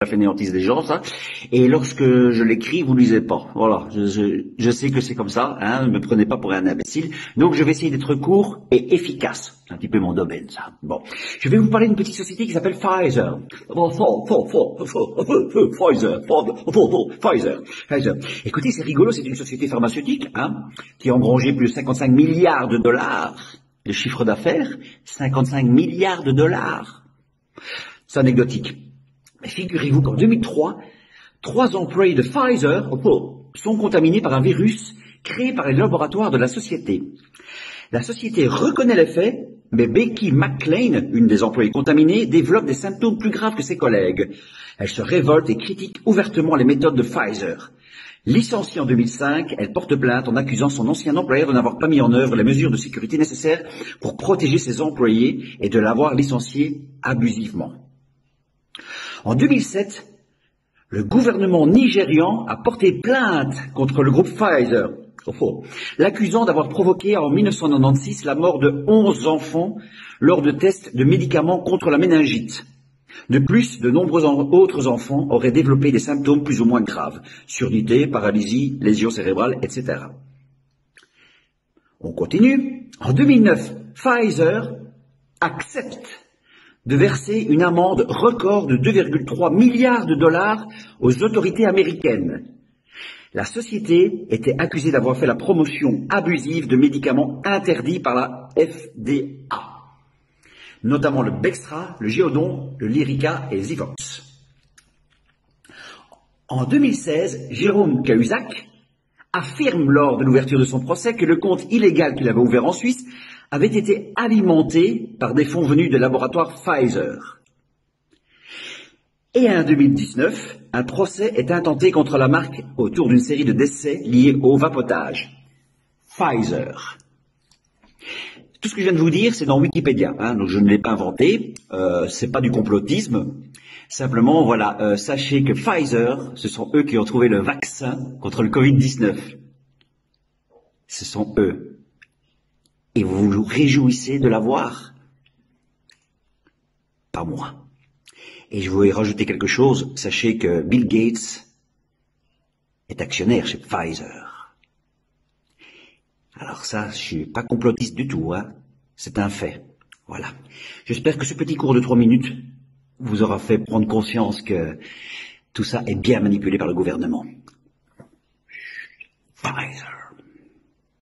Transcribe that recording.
la fainéantise des gens, ça. Et lorsque je l'écris, vous lisez pas. Voilà, je sais que c'est comme ça, hein, ne me prenez pas pour un imbécile. Donc je vais essayer d'être court et efficace. C'est un petit peu mon domaine, ça. Bon, je vais vous parler d'une petite société qui s'appelle Pfizer. Pfizer. Écoutez, c'est rigolo, c'est une société pharmaceutique, hein, qui a engrangé plus de 55 milliards de dollars. Le chiffre d'affaires, 55 milliards de dollars. C'est anecdotique. Mais figurez-vous qu'en 2003, 3 employés de Pfizer sont contaminés par un virus créé par les laboratoires de la société. La société reconnaît les faits, mais Becky McLean, une des employées contaminées, développe des symptômes plus graves que ses collègues. Elle se révolte et critique ouvertement les méthodes de Pfizer. Licenciée en 2005, elle porte plainte en accusant son ancien employeur de n'avoir pas mis en œuvre les mesures de sécurité nécessaires pour protéger ses employés et de l'avoir licencié abusivement. En 2007, le gouvernement nigérian a porté plainte contre le groupe Pfizer, l'accusant d'avoir provoqué en 1996 la mort de 11 enfants lors de tests de médicaments contre la méningite. De plus, de nombreux autres enfants auraient développé des symptômes plus ou moins graves, surdité, paralysie, lésions cérébrales, etc. On continue. En 2009, Pfizer accepte de verser une amende record de 2,3 milliards de dollars aux autorités américaines. La société était accusée d'avoir fait la promotion abusive de médicaments interdits par la FDA, notamment le Bextra, le Géodon, le Lyrica et Zivox. En 2016, Jérôme Cahuzac affirme lors de l'ouverture de son procès que le compte illégal qu'il avait ouvert en Suisse avait été alimenté par des fonds venus des laboratoires Pfizer. Et en 2019, un procès est intenté contre la marque autour d'une série de décès liés au vapotage. Pfizer. Tout ce que je viens de vous dire, c'est dans Wikipédia, hein, donc je ne l'ai pas inventé, c'est pas du complotisme. Simplement, voilà, sachez que Pfizer, ce sont eux qui ont trouvé le vaccin contre le Covid-19. Ce sont eux. Et vous vous réjouissez de l'avoir? Pas moi. Et je voulais rajouter quelque chose. Sachez que Bill Gates est actionnaire chez Pfizer. Alors ça, je suis pas complotiste du tout, hein. C'est un fait. Voilà. J'espère que ce petit cours de 3 minutes vous aura fait prendre conscience que tout ça est bien manipulé par le gouvernement. Pfizer.